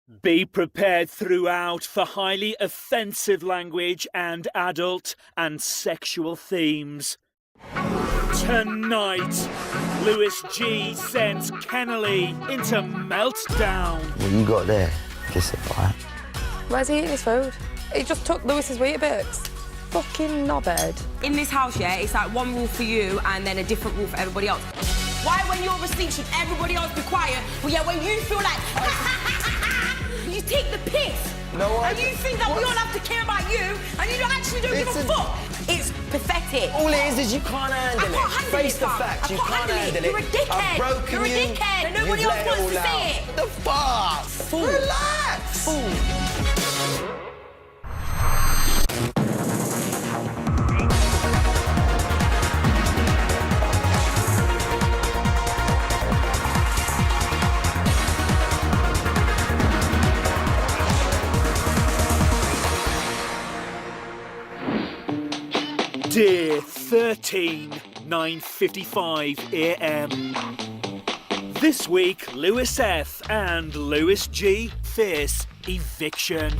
Be prepared throughout for highly offensive language and adult and sexual themes. Tonight, Lewis G sends Kennelly into meltdown. What you got there? Kiss it, right? Where's he eating his food? He just took Lewis's Weetabix. Fucking knobhead. In this house, yeah, it's like one rule for you and then a different rule for everybody else. Why, when you're asleep, should everybody else be quiet? Well, yeah, when you feel like, you take the piss. No, and you think that we all have to care about you, and you actually don't give a fuck. It's pathetic. All it is you can't handle it. I can't handle Face it, the fam. fact, you I can't handle it. You're a dickhead. I've broken You're a you. dickhead, and nobody You've else let wants to all say out. it. The fuck? Fool. Relax. Fool. Dear 9:55 AM. This week, Lewis F and Lewis G face eviction.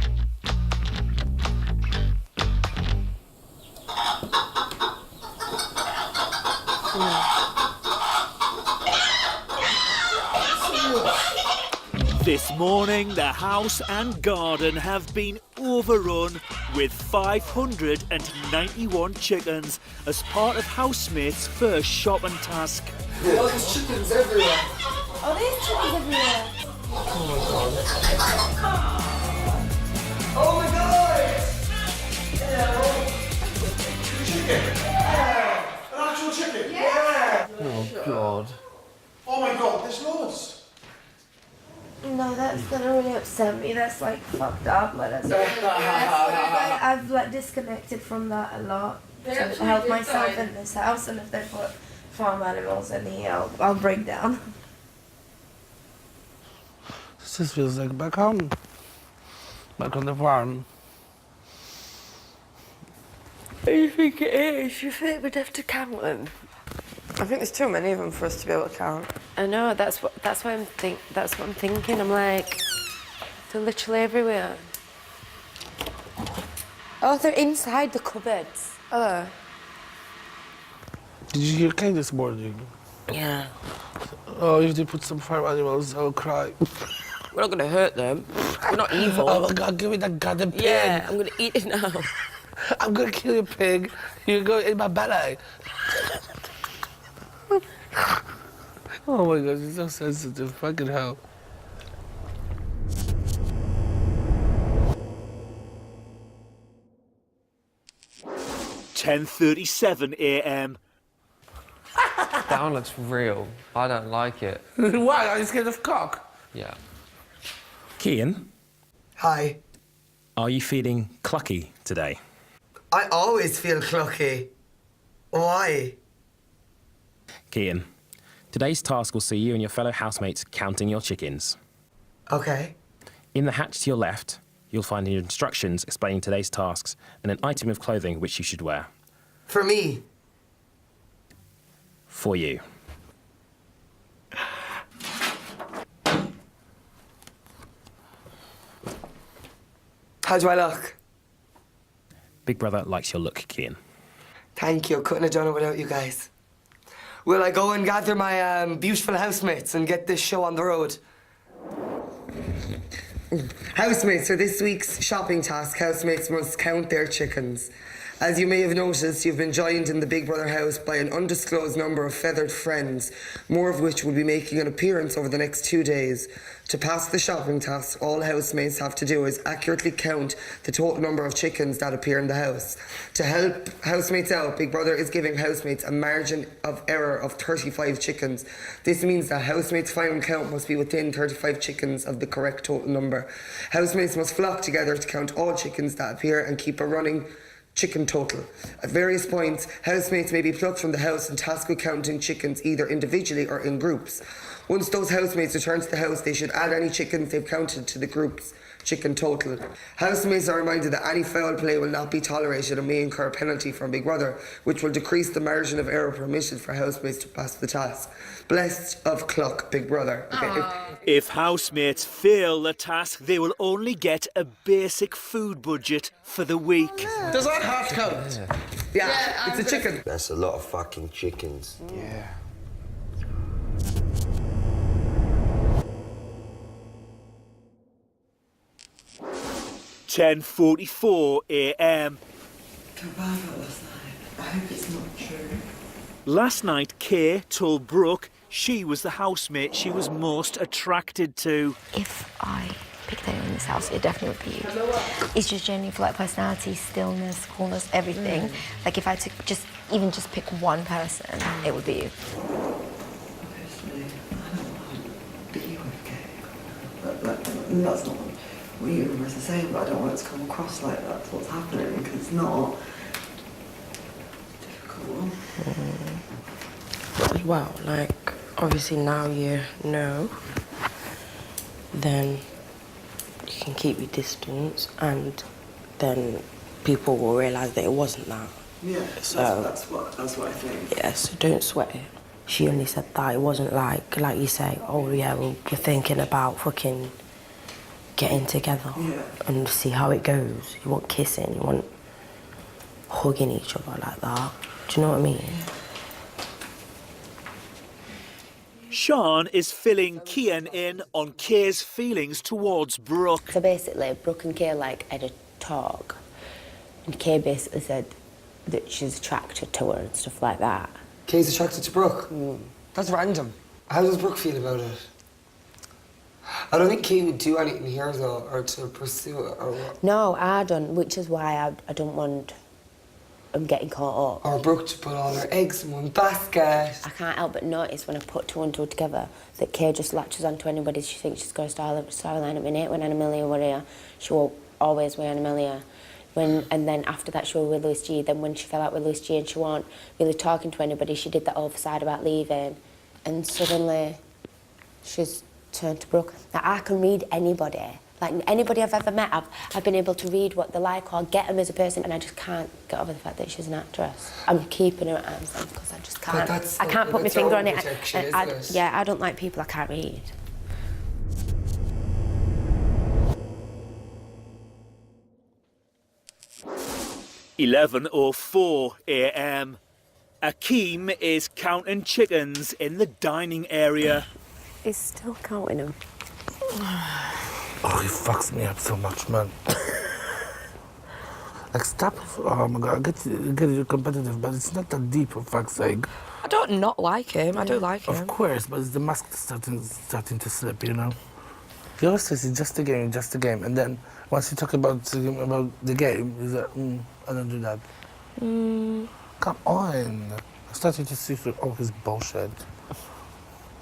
This morning, the house and garden have been overrun with 591 chickens as part of housemates' first shopping task. Oh, there's chickens everywhere. Oh, there's chickens everywhere. Oh my god! Chicken? An actual chicken? Yeah! Oh god. Oh my god, there's loads. No, that's gonna really upset me. That's like fucked up. Like I've like disconnected from that a lot to help myself in this house. And if they put farm animals in here, I'll break down. This just feels like back home. Back on the farm. What do you think it is? You think we'd have to count them? I think there's too many of them for us to be able to count. I know. That's what I'm thinking. I'm like, they're literally everywhere. Oh, they're inside the cupboards. Oh. Did you hear Kay this morning? Yeah. Oh, if they put some farm animals, I'll cry. We're not gonna hurt them. We're not evil. Oh my god, give me that goddamn pig. Yeah, I'm gonna eat it now. I'm gonna kill your pig. You're going in my belly. Oh my god, you're so sensitive. Fucking hell. (10:37 AM). That one looks real. I don't like it. Why? Are you scared of cock? Yeah. Cian, Hi. are you feeling clucky today? I always feel clucky. Why? Cian, today's task will see you and your fellow housemates counting your chickens. Okay. In the hatch to your left, you'll find your instructions explaining today's tasks and an item of clothing which you should wear. For me. For you. How do I look? Big Brother likes your look, Cian. Thank you. Couldn't have done it without you guys. Will I go and gather my beautiful housemates and get this show on the road? Housemates, for this week's shopping task, housemates must count their chickens. As you may have noticed, you've been joined in the Big Brother house by an undisclosed number of feathered friends, more of which will be making an appearance over the next 2 days. To pass the shopping task, all housemates have to do is accurately count the total number of chickens that appear in the house. To help housemates out, Big Brother is giving housemates a margin of error of 35 chickens. This means that housemates' final count must be within 35 chickens of the correct total number. Housemates must flock together to count all chickens that appear and keep a running chicken total. At various points, housemates may be plucked from the house and tasked with counting chickens either individually or in groups. Once those housemates return to the house, they should add any chickens they've counted to the groups chicken total. Housemates are reminded that any foul play will not be tolerated and may incur a penalty from Big Brother, which will decrease the margin of error permitted for housemates to pass the task. Blessed of Cluck, Big Brother. Okay. If housemates fail the task, they will only get a basic food budget for the week. Does that half count? Yeah, it's a chicken. That's a lot of fucking chickens. Yeah. Ten 10:44 a.m. I hope it's not true. Last night, Kay told Brooke she was the housemate she was most attracted to. If I picked anyone in this house, it definitely would be you. It's just genuinely for like personality, stillness, coolness, everything. Like if I took just pick one person, it would be you. Obviously, I don't want BBUK. That's not what you were saying, but I don't want it to come across like that's what's happening, because it's not. Difficult. As well, like, obviously now you know, then you can keep your distance and then people will realise that it wasn't that. Yeah, So that's what I think. yeah, so don't sweat it. She only said that it wasn't like you say, oh yeah, well, we're thinking about fucking getting together and see how it goes. You want kissing, you want hugging each other like that. Do you know what I mean? Sean is filling Kian in on Kay's feelings towards Brooke. So basically, Brooke and Kay had a talk, and Kay basically said that she's attracted to her and stuff like that. Kay's attracted to Brooke? That's random. How does Brooke feel about it? I don't think Kay would do anything here, though, or to pursue it, or what? No, I don't, which is why I don't want them getting caught up. Or Brooke to put all her eggs in one basket. I can't help but notice when I put two and two together that Kay just latches onto anybody she thinks she's got a storyline at minute. When Animalia were here, she will always wear Animalia. And then after that she was with Louis G. Then when she fell out with Louis G and she wasn't really talking to anybody, she did that overside about leaving. And suddenly she's turned to Brooke. Now I can read anybody. Like anybody I've ever met, I've been able to read what they're like or get them as a person, and I just can't get over the fact that she's an actress. I'm keeping her at arm's length because I just can't. I can't put my finger on it. Yeah, I don't like people I can't read. (11:04 a.m. Akeem is counting chickens in the dining area. He's still counting them. Oh, he fucks me up so much, man. Like, stop. Oh my god, I get you competitive, but it's not that deep, for fuck's sake. I don't not like him. I do like him. Of course, but it's the mask starting to slip, you know? He always says it's just a game, just a game. And then once you talk about the game, he's like, I don't do that. Come on. I'm starting to see through all his bullshit.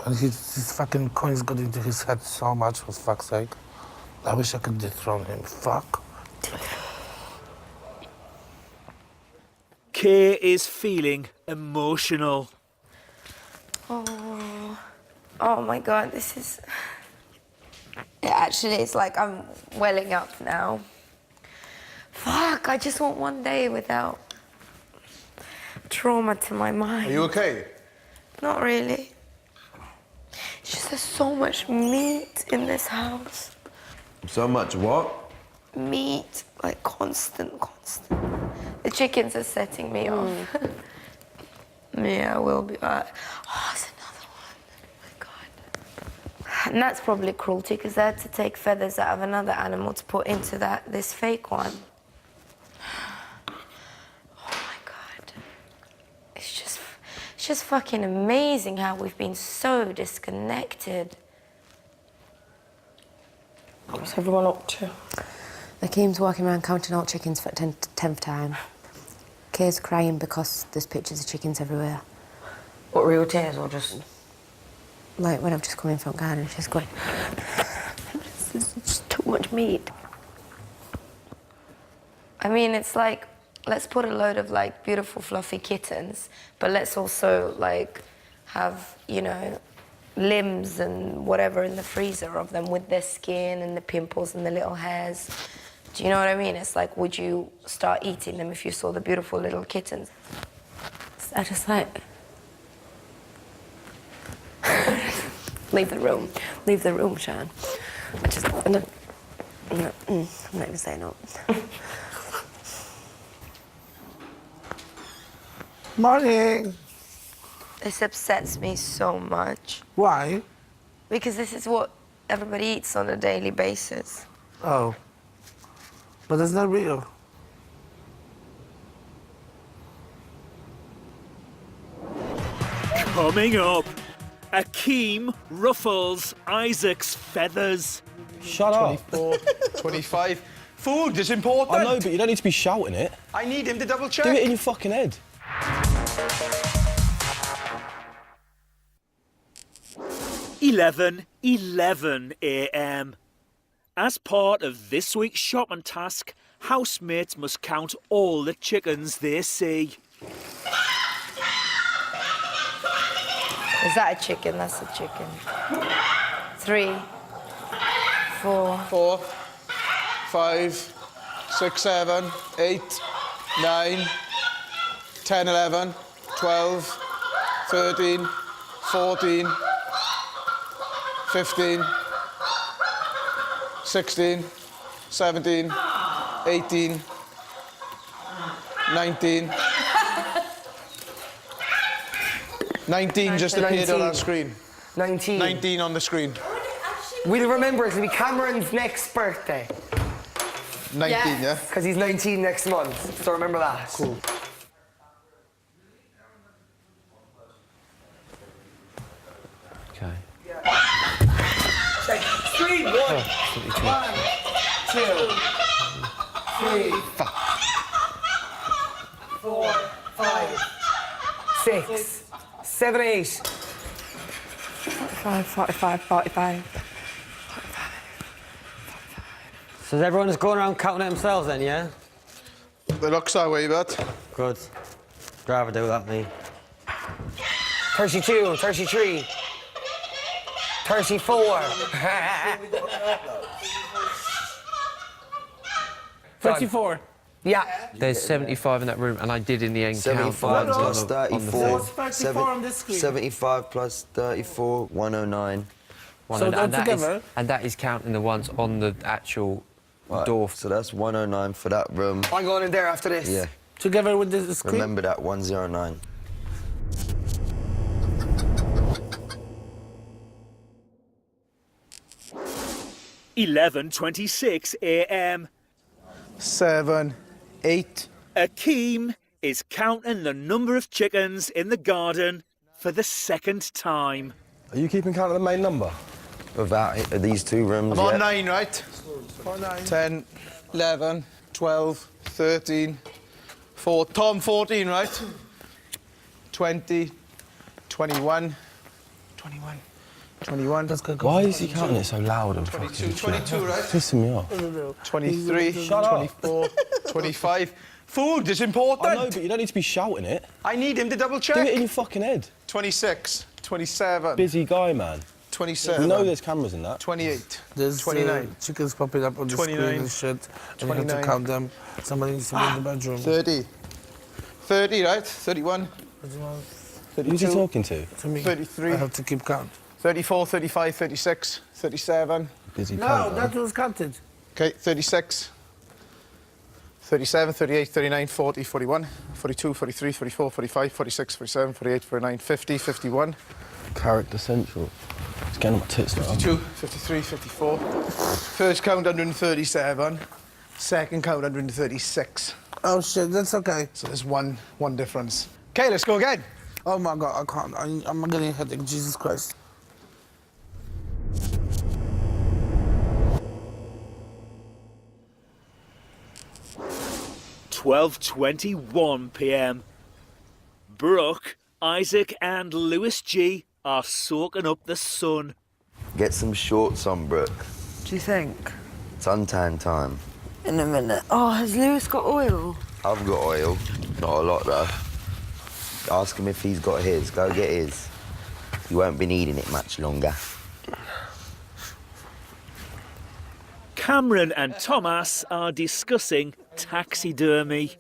And his fucking coins got into his head so much, for fuck's sake. I wish I could dethrone him. Fuck. Kay is feeling emotional. Oh my god, this is... it's like I'm welling up now. Fuck, I just want one day without trauma to my mind. Are you okay? Not really. It's just there's so much meat in this house. So much what? Meat, like constant. The chickens are setting me off. Yeah, I will be. Oh, there's another one. Oh my god. And that's probably cruelty because they had to take feathers out of another animal to put into this fake one. Oh my god. It's just fucking amazing how we've been so disconnected. What's everyone up to? Akeem's walking around counting out chickens for the 10th time. Kay's crying because there's pictures of chickens everywhere. What, real tears or just... Like when I've just come in from garden, she's going, there's just too much meat. I mean, it's like, let's put a load of like beautiful fluffy kittens, but let's also like have, you know, limbs and whatever in the freezer of them with their skin and the pimples and the little hairs. Do you know what I mean? It's like, would you start eating them if you saw the beautiful little kittens? I just like... Leave the room. Leave the room, Sean. I just... No, I'm not even saying no. Morning. This upsets me so much. Why? Because this is what everybody eats on a daily basis. Oh. But it's not real. Coming up, Akeem ruffles Isaac's feathers. Shut up. 24, 25. Food is important. I know, but you don't need to be shouting it. I need him to double check. Do it in your fucking head. 11:11 a.m. As part of this week's shopping task, housemates must count all the chickens they see. Is that a chicken? That's a chicken. 3, 4. 4, 5, 6, 7, 8, 9, 10, 11, 12, 13, 14, 15, 16, 17, 18, 19. 19 just appeared on our screen. 19. 19 on the screen. We'll remember it'll be Cameron's next birthday. 19, yeah? Because he's 19 next month, so remember that. Cool. Okay. 3, 1, 1, 2, 3, 4, 5, 6, 7, 8. 45, 45, 45. So everyone's going around counting it themselves then, yeah? The looks that way, but. Good. Rather do that, me. 32, 33, 34. 34. Yeah. There's 75 in that room, and I did in the end count 75 the ones plus on the 34. 34 on this screen. 75 plus 34, 109. So altogether? And that is counting the ones on the actual Right, door. so that's 109 for that room. I'm going in there after this. Yeah. Together with the screen? Remember that, 109. $11:26 a.m. 7, 8. Akeem is counting the number of chickens in the garden for the second time. Are you keeping count of the main number? Without these two rooms, I'm on yeah. 9, right? 10, 11, 12, 13, 4. Tom, 14, right? 20, 21, 21, 21. Why is he counting it so loud and 22, fucking 22, right? pissing me off? 23, Shut up. 24, 25. Food is important. I know, but you don't need to be shouting it. I need him to double check. Do it in your fucking head. 26, 27, Busy guy, man. 27. You know there's cameras in that. 28, There's 29, chickens popping up on the screen 29, and shit. And you have to 29. count them. Somebody needs to be in the bedroom. 30. 30, right? 31, Who's he talking to? To me, 33. I have to keep count. 34, 35, 36, 37. Busy No, cunt, man. that was counted. Okay, 36, 37, 38, 39, 40, 41, 42, 43, 44, 45, 46, 47, 48, 49, 50, 51. Character central. It's getting on my tits now. 52, 53, 54. First count 137. Second count 136. Oh shit, that's okay. So there's one difference. Okay, let's go again. Oh my god, I can't. I'm getting a headache. Jesus Christ. $12:21 p.m. Brooke, Isaac and Lewis G are soaking up the sun. Get some shorts on, Brooke. Do you think? Suntan time. In a minute. Oh, has Lewis got oil? I've got oil. Not a lot, though. Ask him if he's got his. Go get his. You won't be needing it much longer. Cameron and Thomas are discussing taxidermy.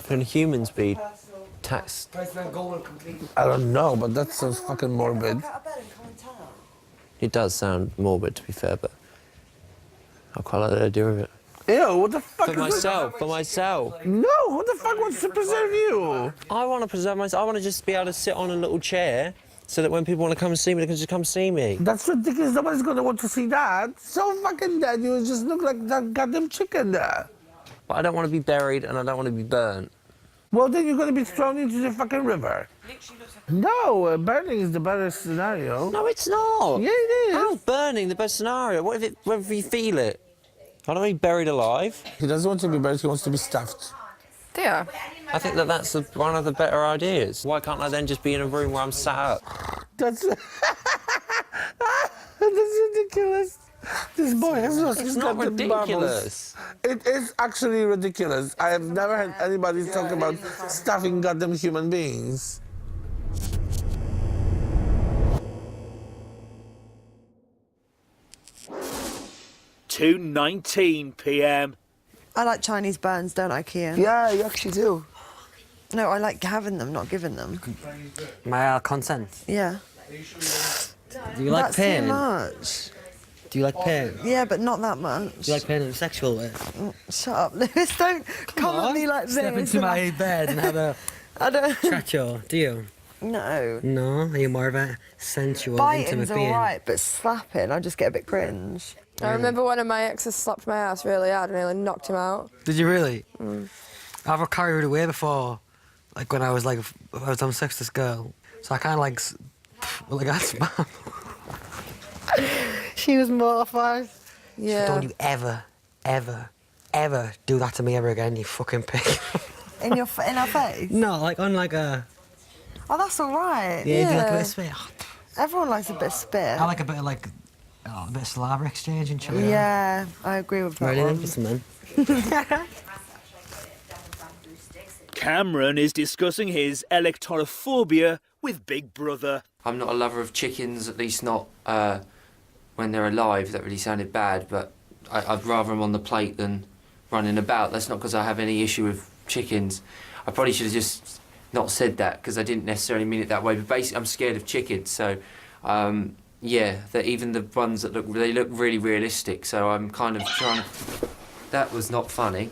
Can humans be taxed? I don't know, but that sounds fucking morbid. It does sound morbid, to be fair, but I quite like the idea of it. Ew, what the fuck For myself, for myself. No, what the fuck wants to preserve you? I want to preserve myself. I want to just be able to sit on a little chair so that when people want to come and see me, they can just come see me. That's ridiculous. Nobody's going to want to see that. So fucking dead. You just look like that goddamn chicken there. But I don't want to be buried and I don't want to be burnt. Well, then you're going to be thrown into the fucking river. No, burning is the better scenario. No, it's not. Yeah, it is. How's burning the best scenario? What if you feel it? I don't want to be buried alive. He doesn't want to be buried, he wants to be stuffed. Yeah. I think that's one of the better ideas. Why can't I then just be in a room where I'm sat up? That's... That's ridiculous. This boy has lost his not goddamn ridiculous. marbles. It is actually ridiculous. I have never had anybody talk about stuffing goddamn human beings. (2:19 p.m). I like Chinese burns, don't I, Kian? Yeah, you actually do. No, I like having them, not giving them. May I consent? Yeah. Do you like That's pain? too much. Do you like pain? Yeah, but not that much. Do you like pain in a sexual way? Shut up, Lewis. Don't come at me like this. Step into my bed and have a I don't... tracho, do you? No. No? Are you more of a sensual, Biting's intimate being? alright, but slapping, I just get a bit cringe. I remember one of my exes slapped my ass really hard and nearly knocked him out. Did you really? Mm. I've got carried away before, like when I was having sex with this girl. So I kind of like that's She was mortified. Yeah. So don't you ever, ever, ever do that to me ever again, you fucking pig. In her face? No, like on like a... Oh, that's alright. Yeah, do you like a bit of spit? Everyone likes a bit of spit. I like a bit of like... a bit of saliva exchange and chill. Yeah, I agree with that Ready then one. for some then? Cameron is discussing his electorophobia with Big Brother. I'm not a lover of chickens, at least not when they're alive. That really sounded bad, but I'd rather them on the plate than running about. That's not because I have any issue with chickens. I probably should have just not said that because I didn't necessarily mean it that way. But basically, I'm scared of chickens, so yeah, even the ones that look really realistic. So I'm kind of trying to. That was not funny.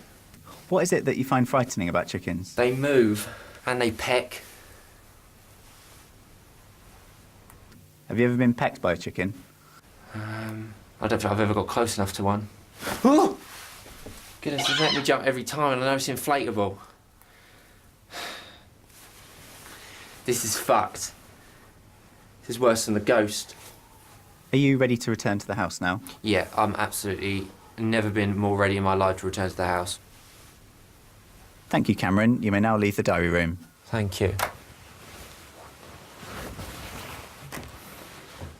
What is it that you find frightening about chickens? They move and they peck. Have you ever been pecked by a chicken? I don't think I've ever got close enough to one. Oh! Goodness, it's making me jump every time, and I know it's inflatable. This is fucked. This is worse than the ghost. Are you ready to return to the house now? Yeah, I'm absolutely never been more ready in my life to return to the house. Thank you, Cameron. You may now leave the diary room. Thank you.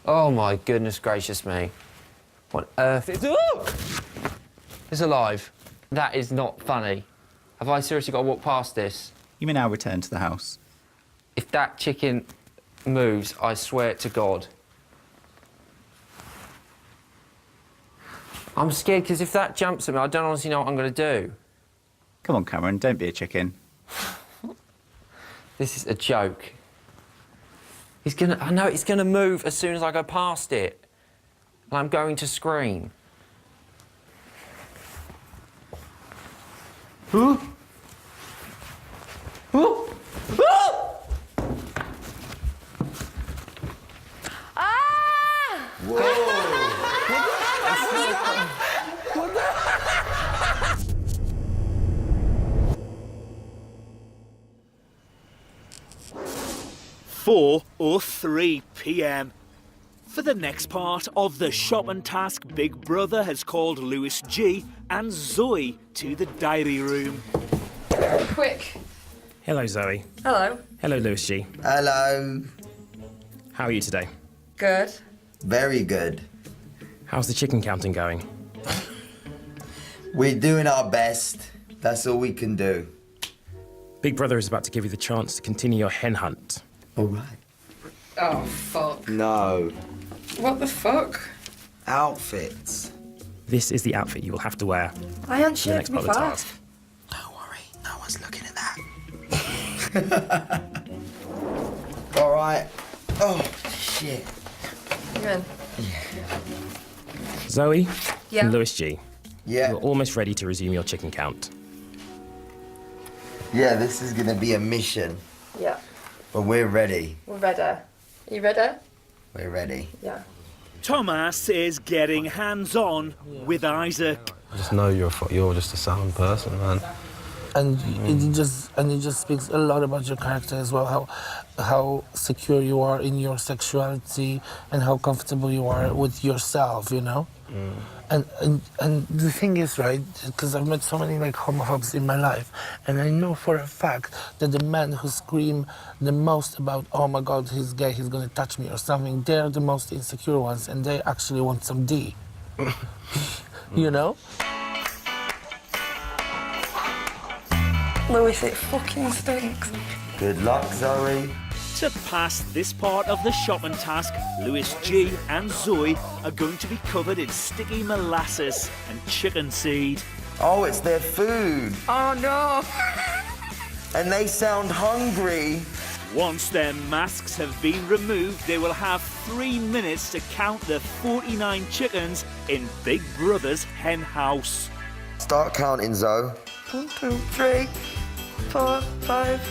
Oh my goodness gracious me. What on earth is... Oh! It's alive. That is not funny. Have I seriously got to walk past this? You may now return to the house. If that chicken moves, I swear to God. I'm scared because if that jumps at me, I don't honestly know what I'm going to do. Come on, Cameron, don't be a chicken. This is a joke. I know it's gonna move as soon as I go past it. And I'm going to scream. Huh? Huh? Ah! Four or 3 p.m. For the next part of the Shopman Task, Big Brother has called Lewis G and Zoe to the diary room. Quick. Hello, Zoe. Hello. Hello, Lewis G. Hello. How are you today? Good. Very good. How's the chicken counting going? We're doing our best. That's all we can do. Big Brother is about to give you the chance to continue your hen hunt. All right. Oh, fuck. No. What the fuck? Outfits. This is the outfit you will have to wear I am for the sure next to be part of the fast. task. Don't worry, no one's looking at that. All right. Oh, shit. Good. Zoe Yeah. and Lewis G. Yeah. You're almost ready to resume your chicken count. Yeah, this is gonna be a mission, Yeah. but we're ready. We're ready. You ready? We're ready. Yeah. Thomas is getting hands-on with Isaac. I just know you're just a sound person, man. And it just speaks a lot about your character as well, how secure you are in your sexuality and how comfortable you are with yourself, you know? And the thing is, right, because I've met so many like homophobes in my life, and I know for a fact that the men who scream the most about, oh my God, he's gay, he's gonna touch me or something, they're the most insecure ones, and they actually want some D. You know? Lewis, it fucking stinks. Good luck, Zoe. To pass this part of the shopping task, Lewis G and Zoe are going to be covered in sticky molasses and chicken seed. Oh, it's their food. Oh no! And they sound hungry. Once their masks have been removed, they will have 3 minutes to count the 49 chickens in Big Brother's hen house. Start counting, Zoe. 1, 2, 3, 4, 5.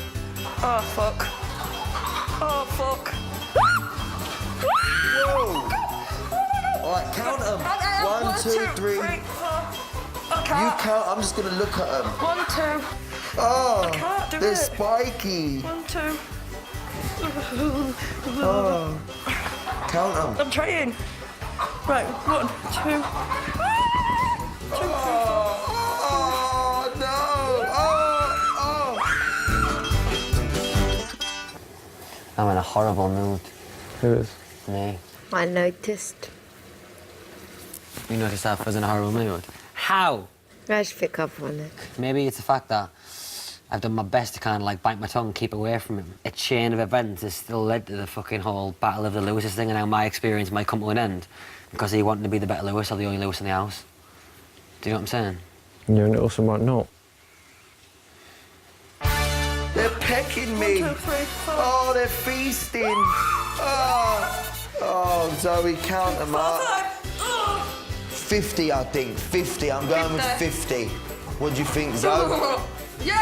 Oh fuck. Oh fuck. Whoa! All right, count them. 1, 2, 3. 4. Okay. You count. I'm just gonna look at them. 1, 2. Oh, I can't do they're it. spiky. 1, 2. Oh, count them. I'm trying. Right, 1, 2. 2, 3, 4. Oh no! Oh, I'm in a horrible mood. Who is? Me. I noticed. You noticed that I was in a horrible mood? How? I should pick up on it. Maybe it's the fact that I've done my best to kind of like bite my tongue, keep away from him. A chain of events has still led to the fucking whole Battle of the Lewises thing, and now my experience might come to an end because he wanted to be the better Lewis or the only Lewis in the house. Do you know what I'm saying? Yeah, and it also might not. they're pecking me. 1, 2, 3, 4. Oh, they're feasting. Oh, Zoe, count them up. 50, I think. 50. I'm going with 50. What do you think, Zoe? Yeah!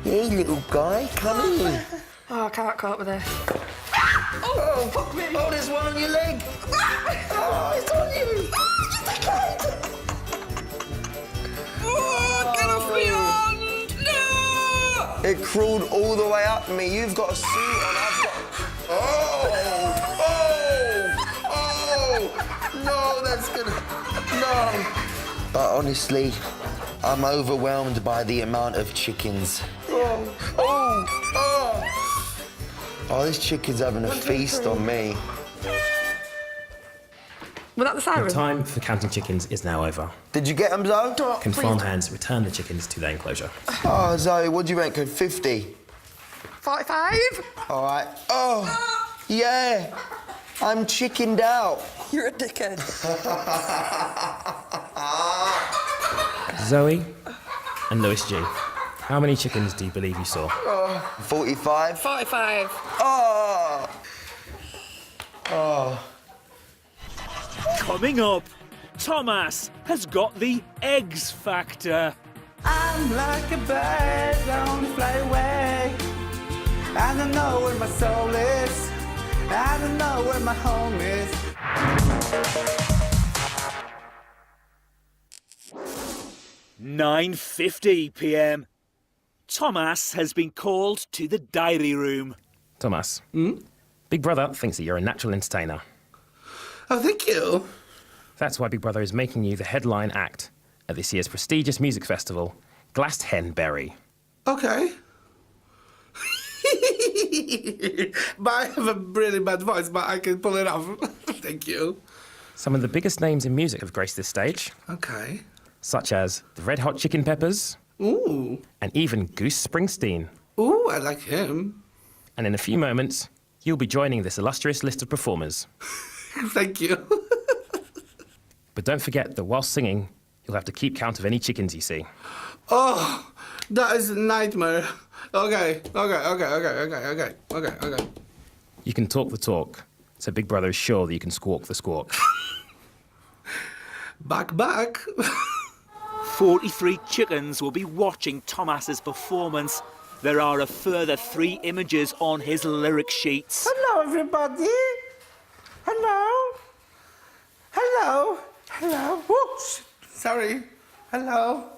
Hey, little guy, come here. Oh, I can't cope with this. Oh, fuck me. Oh, there's one on your leg. Oh, it's on you. Oh, get off me hand! No! It crawled all the way up to me. You've got a suit on. I've got. Oh! No, that's gonna. No. But honestly, I'm overwhelmed by the amount of chickens. Oh, this chicken's having a feast on me. Was that the siren? Your time for counting chickens is now over. Did you get them, Zoe? Can farmhands return the chickens to their enclosure? Oh, Zoe, what do you reckon? 50? 45? All right. Oh, yeah. I'm chickened out. You're a dickhead. Zoe and Lewis G. How many chickens do you believe you saw? 45? 45. Oh. Oh. Coming up, Thomas has got the eggs factor. I'm like a bird, only fly away. I don't know where my soul is. I don't know where my home is. 9:50 p.m. Thomas has been called to the diary room. Thomas. Big Brother thinks that you're a natural entertainer. Oh, thank you. That's why Big Brother is making you the headline act at this year's prestigious music festival, Glastonbury. Okay. But I have a really bad voice, but I can pull it off. Thank you. Some of the biggest names in music have graced this stage. Okay. Such as the Red Hot Chicken Peppers. Ooh. And even Goose Springsteen. Ooh, I like him. And in a few moments, you'll be joining this illustrious list of performers. Thank you. But don't forget that while singing, you'll have to keep count of any chickens you see. Oh, that is a nightmare. Okay. You can talk the talk, so Big Brother is sure that you can squawk the squawk. Back. 43 chickens will be watching Thomas's performance. There are a further 3 images on his lyric sheets. Hello, everybody. Hello. Whoops. Sorry. Hello,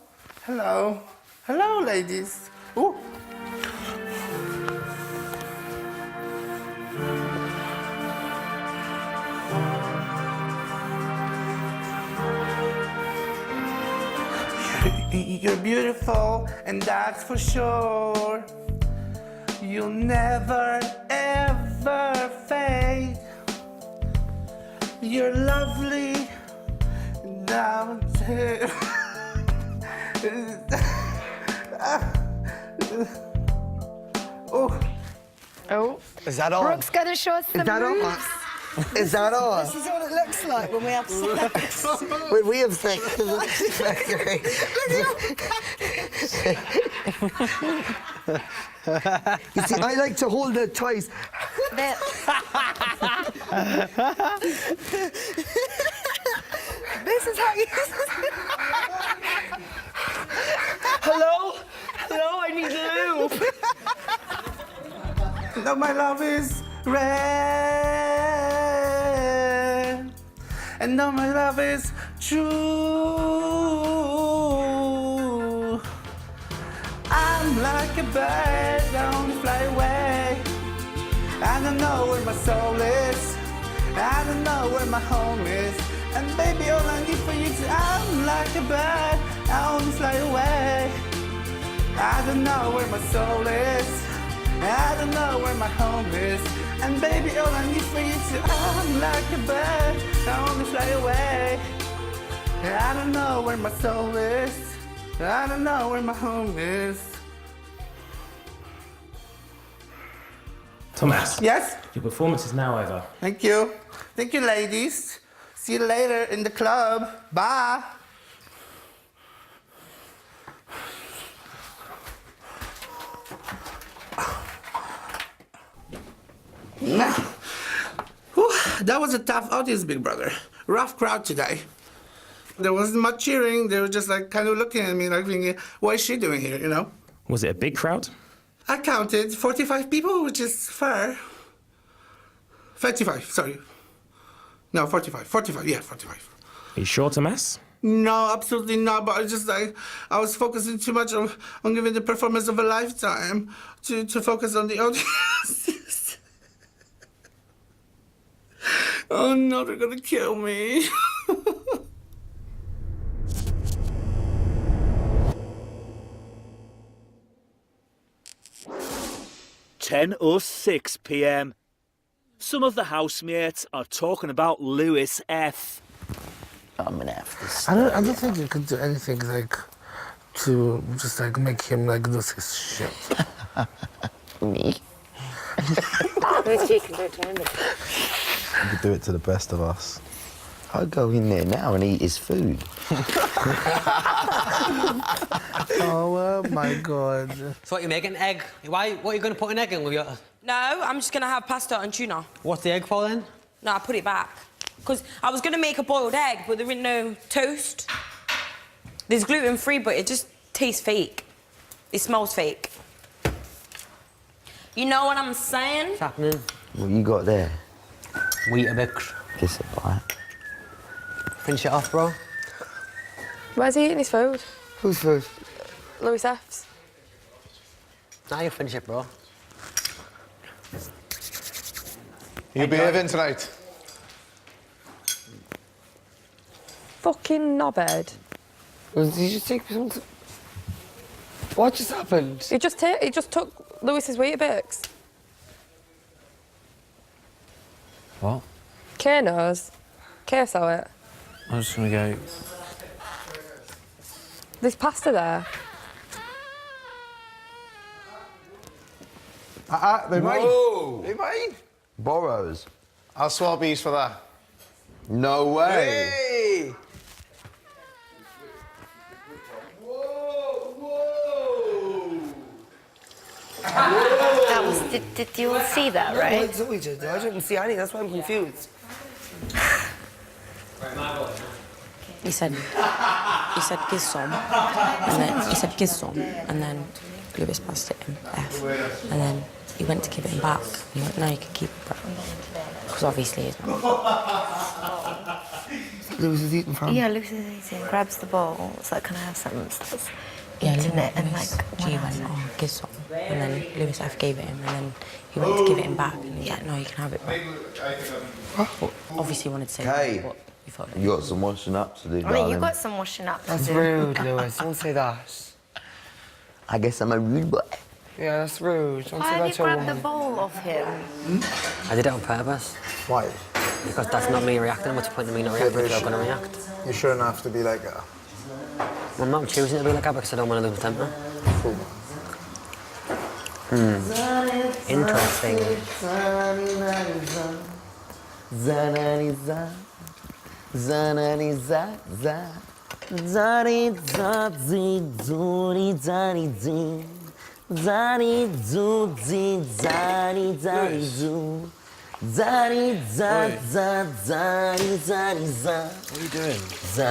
ladies. Ooh. You're beautiful, and that's for sure. You'll never, ever fade. You're lovely. Now, Oh. Is that all? Brooke's gonna show us some Is that all? moves. Is that all? This is what it looks like when we have sex. When we have sex. You see, I like to hold the toys. This is how you... Hello, I need lube. No, my love is red, and no, my love is true. I'm like a bird, I only fly away. I don't know where my soul is. I don't know where my home is. And baby, all I need for you to, I'm like a bird, I only fly away. I don't know where my soul is. I don't know where my home is. And baby, all I need for you to, I'm like a bird, I only fly away. I don't know where my soul is. I don't know where my home is. Thomas. Yes? Your performance is now over. Thank you. Thank you, ladies. See you later in the club. Bye. Whew, that was a tough audience, Big Brother. Rough crowd today. There wasn't much cheering. They were just like kind of looking at me like thinking, what is she doing here, you know? Was it a big crowd? I counted 45 people, which is fair. 35, sorry. No, 45, yeah, 45. Are you sure, Thomas? No, absolutely not, but I just like, I was focusing too much on giving the performance of a lifetime to focus on the audience. Oh no, they're gonna kill me. 10:06 p.m. Some of the housemates are talking about Lewis F. I'm an F this. I don't think you could do anything like to just like make him like lose his shit. Me? You could do it to the best of us. I'd go in there now and eat his food. Oh my God. So what, you making egg? What are you going to put an egg in with your... No, I'm just gonna have pasta and tuna. What's the egg for then? No, I put it back. Because I was gonna make a boiled egg, but there ain't no toast. There's gluten-free, but it just tastes fake. It smells fake. You know what I'm saying? What's happening? What you got there? Weetabix. Kiss a bite. Finish it off, bro. Where's he eating his food? Whose food? Louis F's. Now you finish it, bro. You behaving tonight? Fucking knobhead. Did you just take something? What just happened? He just took Lewis's Weetabix. What? Kay knows. Kay saw it. I'm just gonna go. There's pasta there. They're mine. Whoa. They're mine. Borrows. I'll swap these for that. No way. Hey! That was. Did you all see that, right? What Zoe did? I didn't see any. That's why I'm confused. He said give some, and then he said give some, and then Lewis passed it him F, and then he went to give it him back. And he went, no, you can keep it, bro. Because obviously it's Lewis is eating from. Yeah, Lewis is eating. Grabs the bowl. It's like, can I have something? That's yeah, eating it and Lewis like. G went, oh, give some, and then Lewis F gave it him, and then he went to give it him back, and he's like, no, you can have it, bro. Well, obviously he wanted to say Hey. what you thought. You got some washing up to do, I mean, darling. you got some washing up to That's do. rude, Lewis. Don't say that. I guess I'm a rude boy. Yeah, that's rude. Don't say Why that did to you a grab the woman. bowl off him? I did it on purpose. Why? Because that's not me reacting. What's the point of me not reacting if you're going to react? You shouldn't have to be like that. I'm not choosing to be like that because I don't want to lose my temper. Interesting.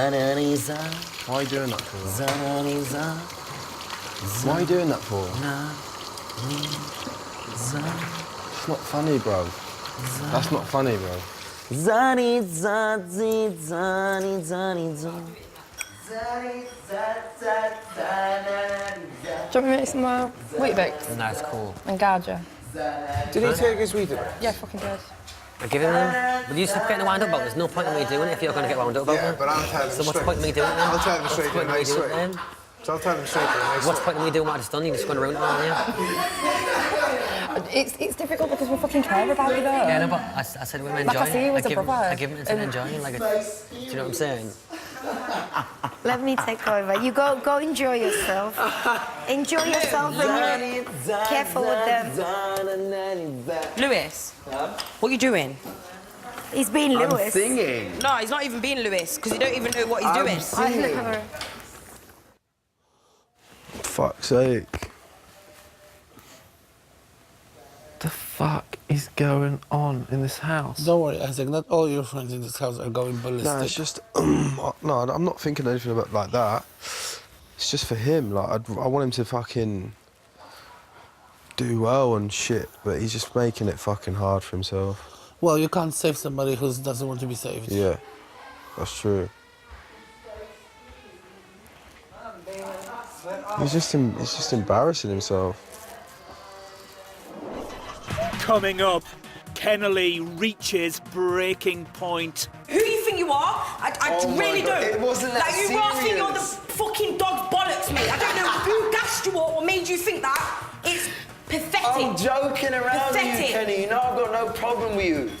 What are you doing? Why are you doing that for? Why are you doing that for? It's not funny, bro. That's not funny, bro. Do you want me to make some Weetabix No, it's cool. and Gouger? Did he take his weed away? Yeah, fucking good. I give him them. Will you stop getting wound up about it? There's no point in me doing it if you're going to get wound up about Yeah, it. but I'm telling him So what's the straight. point in me doing it then? I'll tell him What's the straight point in a in me nice doing it way. then? So I'll tell him straight in a nice What's the way. point in me doing what I just done? You're just going to ruin it, aren't you? It's difficult because we fucking care about you, though. Yeah, no, but I said we're enjoying Like, I see you as a brother. I give him to enjoying. Like, do you know what I'm saying? Let me take over. You go enjoy yourself. Enjoy yourself and you careful with them. Lewis, what are you doing? He's being Lewis. Singing. No, he's not even being Lewis because you don't even know what he's doing. Fuck's sake. The fuck is going on in this house? Don't worry, Isaac. Not all your friends in this house are going ballistic. No, it's just no. I'm not thinking anything about like that. It's just for him. Like I want him to fucking do well and shit, but he's just making it fucking hard for himself. Well, you can't save somebody who doesn't want to be saved. Yeah, that's true. He's just embarrassing himself. Coming up, Kennelly reaches breaking point. Who do you think you are? I Oh my really God, don't. it wasn't that Like, you rather think you're the serious. fucking dog's bollocks, mate. I don't know who gassed you or made you think that. It's pathetic. I'm joking around with you, Pathetic. Kenny. You know I've got no problem with you.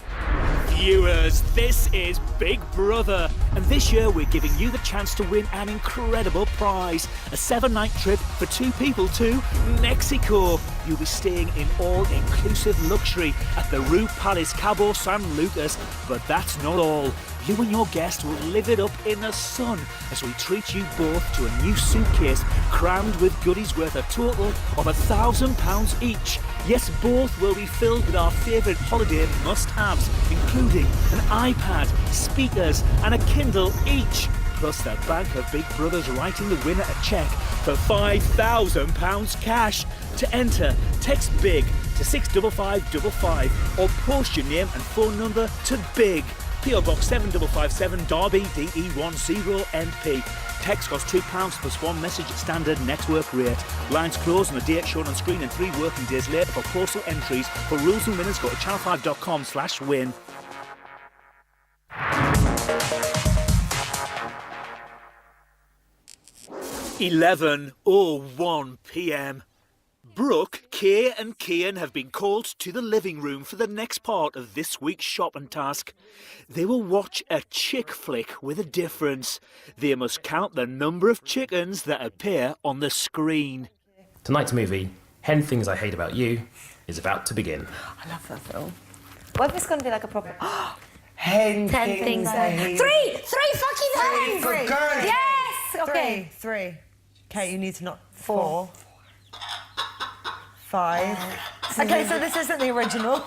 Viewers, this is Big Brother, and this year we're giving you the chance to win an incredible prize, a 7-night trip for 2 people to Mexico. You'll be staying in all-inclusive luxury at the Rue Palace Cabo San Lucas, but that's not all. You and your guest will live it up in the sun as we treat you both to a new suitcase crammed with goodies worth a total of £1,000 each. Yes, both will be filled with our favourite holiday must-haves, including an iPad, speakers and a Kindle each. Plus the bank of Big Brother's writing the winner a cheque for £5,000 cash. To enter, text BIG to 65555 or post your name and phone number to BIG. PO Box 7557 Derby DE10NP. Text costs £2 plus 1 message at standard network rate. Lines close on the date shown on screen and 3 working days later. For postal entries. For rules and winners, go to channel5.com/win. 11:01 p.m. Brooke, Kay and Cian have been called to the living room for the next part of this week's shopping task. They will watch a chick flick with a difference. They must count the number of chickens that appear on the screen. Tonight's movie, 10 Things I Hate About You, is about to begin. I love that film. What if it's going to be like a proper... 10 things I hate. Three fucking things! Three. Yes! Okay. Three. Kate, you need to not... 4. 5. Okay, so this isn't the original.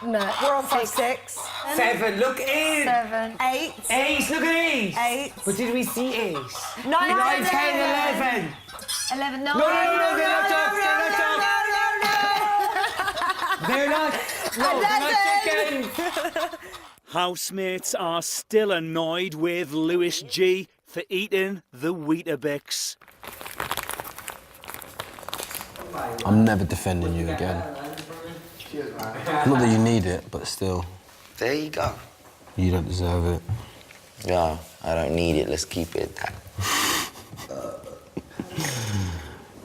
No. We're on 6. 7, look in. 7. 8. Ace, look at Ace. 8. But did we see Ace? 9, 9, 10, 11. 11. No, they're not dogs, they're not chickens. Housemates are still annoyed with Lewis G for eating the Weetabix. I'm never defending you again. Not that you need it, but still. There you go. You don't deserve it. No, I don't need it. Let's keep it at that.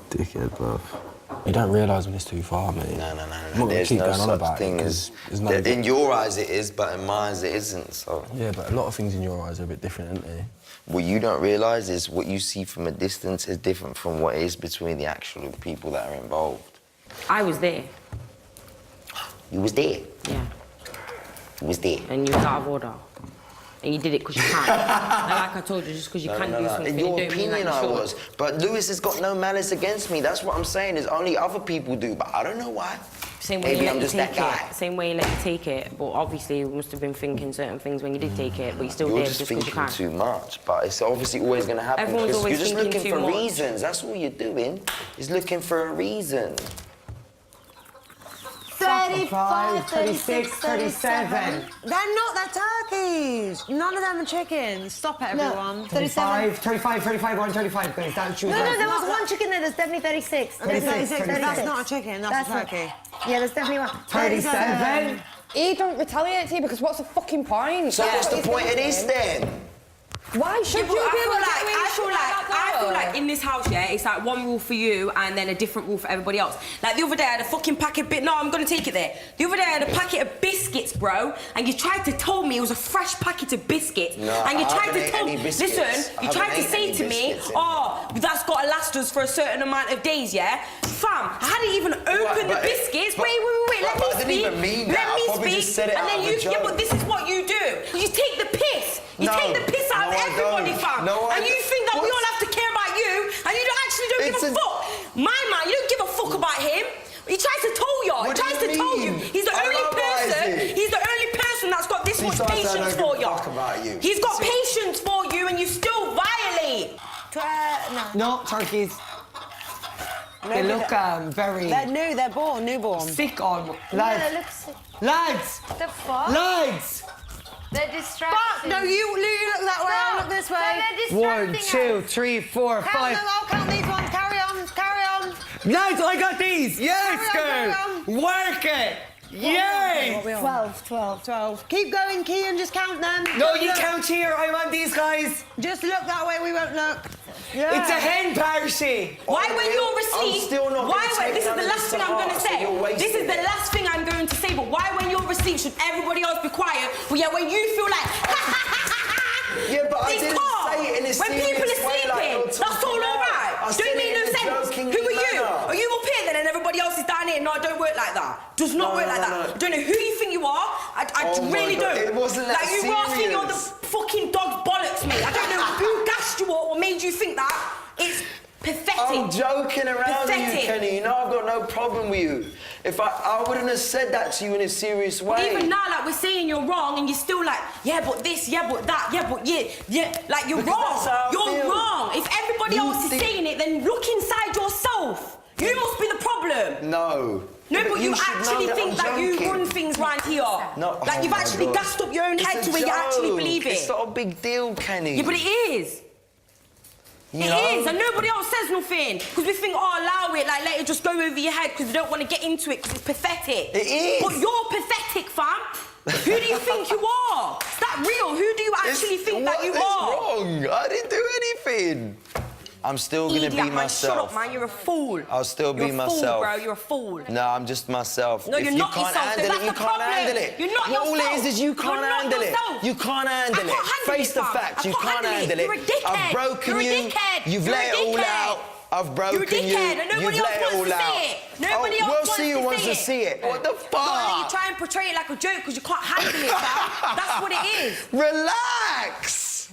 Dickhead, bruv. You don't realise when it's too far, mate. No. I'm not gonna There's keep no going on such about thing it, as... 'cause there's no... In your eyes it is, but in mine it isn't, so... Yeah, but a lot of things in your eyes are a bit different, aren't they? What you don't realise is what you see from a distance is different from what is between the actual people that are involved. I was there. You was there? Yeah. You was there? And you was out of order. And you did it because you can. Like I told you, just because you can do something. In your opinion, I was. But Lewis has got no malice against me. That's what I'm saying. Is only other people do, but I don't know why. Same way Maybe you I'm let just you take that guy. it. Same way you let you take it. But obviously, you must have been thinking certain things when you did take it. But you still You're did just just because you thinking can. too much, but it's obviously always going to happen. Everyone's because always you're just thinking looking too for much. reasons. That's all you're doing. Is looking for a reason. 35, 36, 37. They're not, they're turkeys. None of them are chickens. Stop it, everyone. 37. 35, 1, 35, please. Don't choose No, one. there was one chicken there. There's definitely 36. 36. That's not a chicken, that's a turkey. Yeah, there's definitely one. 37. He don't retaliate to you because what's the fucking point? So what's the point of this then? Why should you be able to get away with shit I feel like in this house, yeah, it's like one rule for you and then a different rule for everybody else. Like the other day I had a fucking packet of no, I'm gonna take it there. The other day I had a packet of biscuits, bro, and you tried to tell me it was a fresh packet of biscuits. No, and you I tried haven't to ate tell any biscuits. listen, I you tried haven't to ate say any to me, biscuits. oh, that's gotta last us for a certain amount of days, yeah? Fam, I hadn't even opened the biscuits. Wait, let me I didn't speak. even mean Let that. I me probably speak. just said it and then out of you a joke. yeah, but this is what you do. You take the piss. You No. take the piss out of No, I everybody, don't. fam. No, I and you don't. think that we What? all have to care about you, and you don't It's give a fuck. My man, you don't give a fuck about him. He tries to tell y'all. He What do tries you to tell you. mean? He's the I only know why is person. it? He's the only person that's got this much Besides, I patience don't give for a y'all. fuck about you. He's got See- patience for you, and you still violate. No, turkeys. They look very... They're new, they're newborn. Sick on... Yeah, Lads, it looks sick. lads, The fuck? lads! They're distracting. Fuck! No, you look that way, I look this way. They're distracting 1, 2, 3, 4, Count 5... them, I'll count these ones. Carry on. Lads, I got these! Yes, Carry girl! Work it! Yay! 12. Keep going, Kean, just count them. No, you count here, I want these guys! Just look that way, we won't look. Yeah. It's a hen party! Why, when you're I'm received, still not why, gonna take this is none the of last this thing to I'm going to heart, so say. you're wasting This is the it. last thing I'm going to say, but why, when you're received, should everybody else be quiet? But yeah, when you feel like, Yeah, but I didn't because say it in a when people serious are way, like sleeping, you're that's talking all now. alright. I Don't said make it no in a sense. joking Who are you? manner. Are you up here then and everybody else is down here? No, it don't work like that. Does not work like that. Don't know who you think you are. I Oh my really God, don't. it wasn't that like you rather think you're the serious. fucking dog's bollocks, mate. I don't know who gassed you or made you think that. It's pathetic. I'm joking around with you, Pathetic. Kenny. You know I've got no problem with you. If I wouldn't have said that to you in a serious way. Even now, like, we're saying you're wrong and you're still like, yeah, but this, yeah, but that, yeah, but yeah. Like, you're Because wrong. that's how I You're feel. wrong. If everybody You else is think- saying it, then look inside yourself. You must be the problem. No. No, but you should actually know think I'm that you joking. run things round here. No, Like, oh you've my actually God. gassed up your own It's head a to where you actually joke. believe it. It's not a big deal, Kenny. Yeah, but it is. You It know? is, and nobody else says nothing. Because we think, oh, allow it, like, let it just go over your head because they don't want to get into it because it's pathetic. It is. But you're pathetic, fam. Who do you think you are? Is that real? Who do you actually think that you What is are? wrong? I didn't do anything. I'm still gonna Idiot, be man. myself. Shut up, man. You're a fool. I'll still be You're a myself. fool, bro. You're a fool. No, I'm just myself. No, if you're you not can't yourself, handle that's it, you the can't problem. handle it. You're not All yourself. it is you can't You're not handle it. yourself. You can't handle I can't it. handle Face it, the fam. facts. I You can't can't handle it. handle it. You're a dickhead. I've broken You're a you. dickhead. You've You're let a it all dickhead. out. I've broken You're a dickhead, you. and nobody You've else let it wants all to out. say it. Nobody else we'll see who wants to see it. What the But then you fuck? try and portray it like a joke because you can't handle it, fam. That's what it is. Relax.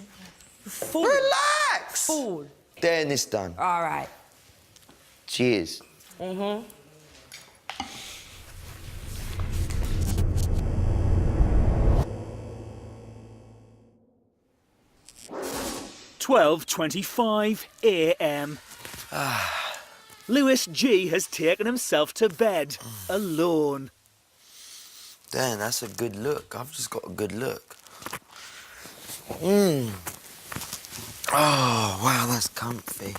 Fool. Relax. Fool. There, and it's done. All right. Cheers. Mm-hmm. "12:25 a.m. Lewis G has taken himself to bed alone. Damn, that's a good look. I've just got a good look. Oh, wow, that's comfy.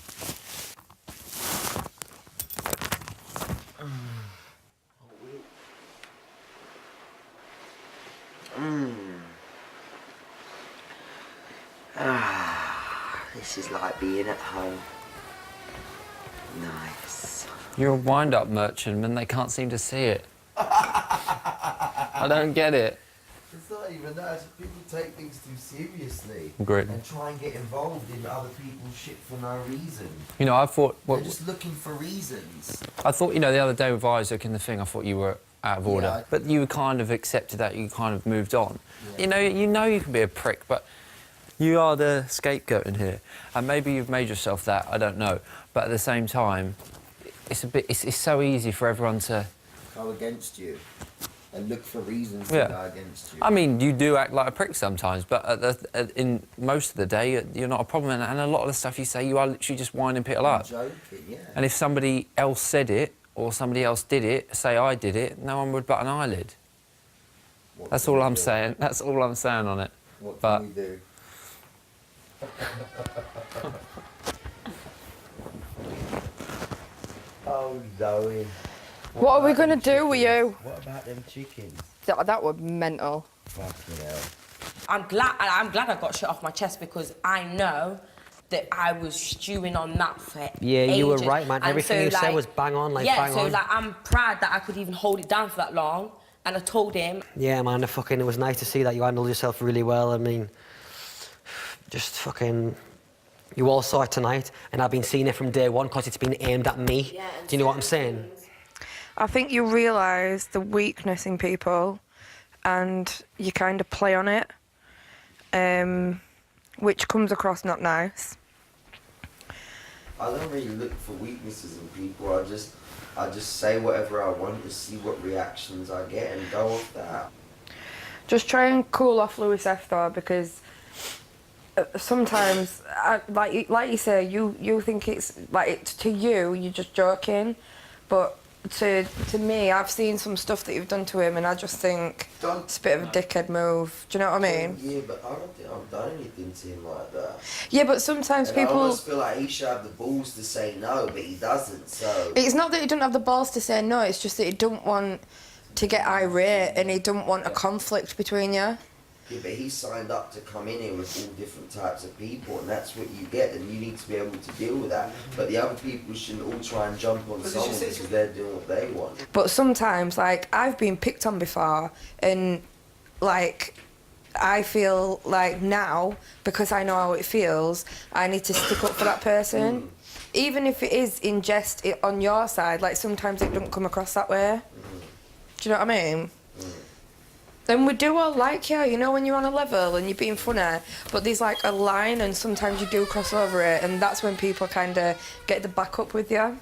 This is like being at home. Nice. You're a wind-up merchant and they can't seem to see it. I don't get it. It's not even that. People take things too seriously. Great. And try and get involved in other people's shit for no reason. You know, I thought... They're just looking for reasons. I thought, you know, the other day with Isaac and the thing, I thought you were out of order. Yeah, But you kind of accepted that, you kind of moved on. Yeah. You know you can be a prick, but you are the scapegoat in here. And maybe you've made yourself that, I don't know. But at the same time, it's so easy for everyone to... Go against you. And look for reasons Yeah. to go against you. I mean, you do act like a prick sometimes, but in most of the day, you're not a problem. And a lot of the stuff you say, you are literally just winding people I'm up. joking, yeah. And if somebody else said it, or somebody else did it, say I did it, no one would bat an eyelid. That's all I'm saying. That's all I'm saying on it. What but can we do? Oh, Zoe. What are we going to do with you? What about them chickens? That would be mental. Fucking hell. I'm glad I got shit off my chest because I know that I was stewing on that for Yeah, you were ages. right, man. And Everything so, you said like, was bang on, like yeah, bang so on. like I'm proud that I could even hold it down for that long. And I told him. Yeah, man, it was nice to see that you handled yourself really well. I mean, just fucking... You all saw it tonight, and I've been seeing it from day one because it's been aimed at me. Yeah, Do you know what I'm saying? I think you realise the weakness in people and you kind of play on it, which comes across not nice. I don't really look for weaknesses in people. I just say whatever I want to see what reactions I get and go off that. Just try and cool off Lewis F though, because sometimes, like you say, you think it's like to you, you're just joking, but to me, I've seen some stuff that you've done to him, and I just think it's a bit of a dickhead move. Do you know what I mean? Yeah, but I don't think I've done anything to him like that. Yeah, but sometimes And people... I almost feel like he should have the balls to say no, but he doesn't, so... It's not that he doesn't have the balls to say no, it's just that he don't want to get irate and he don't want a conflict between you. Yeah, but he signed up to come in here with all different types of people, and that's what you get, and you need to be able to deal with that. But the other people shouldn't all try and jump on someone because they're doing what they want. But sometimes, like, I've been picked on before, and, like, I feel like now, because I know how it feels, I need to stick up for that person. Even if it is in jest on your side, like, sometimes it don't come across that way. Do you know what I mean? And we do all like you know, when you're on a level and you're being funny, but there's like a line and sometimes you do cross over it, and that's when people kind of get the back up with you.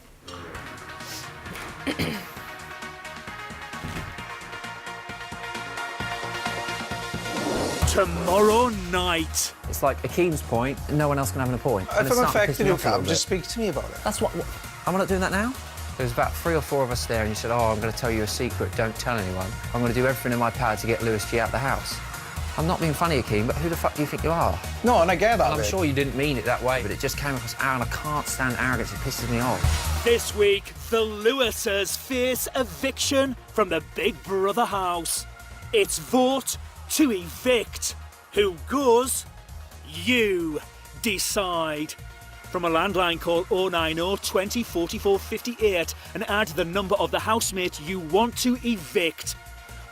Tomorrow night. it's like Akeem's point, no one else can have a point. And If it's I'm starting to affecting piss me you, off a little Cam, bit. just speak to me about it. That's what... Am I not doing that now? There was about 3 or 4 of us there, and you said, oh, I'm going to tell you a secret, don't tell anyone. I'm going to do everything in my power to get Lewis G out the house. I'm not being funny, Akeem, but who the fuck do you think you are? No, and I get that. And I'm bit. sure you didn't mean it that way, but it just came across arrogant. I can't stand arrogance, it pisses me off. This week, the Lewises face eviction from the Big Brother house. It's vote to evict. Who goes? You decide. From a landline, call 090 20 44 58 and add the number of the housemate you want to evict.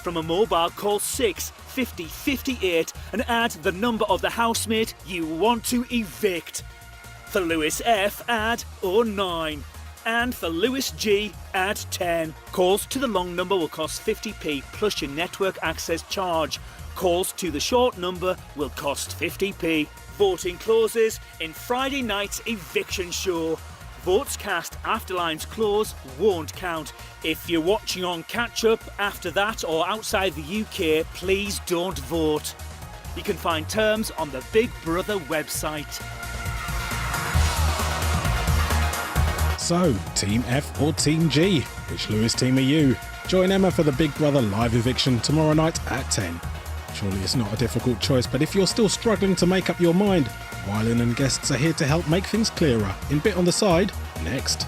From a mobile, call 6 50 58 and add the number of the housemate you want to evict. For Lewis F, add 09. And for Lewis G, add 10. Calls to the long number will cost 50p plus your network access charge. Calls to the short number will cost 50p. Voting clauses in Friday night's eviction show. Votes cast after Line's clause won't count. If you're watching on catch-up after that or outside the UK, please don't vote. You can find terms on the Big Brother website. So, Team F or Team G? Which Lewis team are you? Join Emma for the Big Brother live eviction tomorrow night at 10. Surely it's not a difficult choice, but if you're still struggling to make up your mind, Wylan and guests are here to help make things clearer in Bit on the Side next.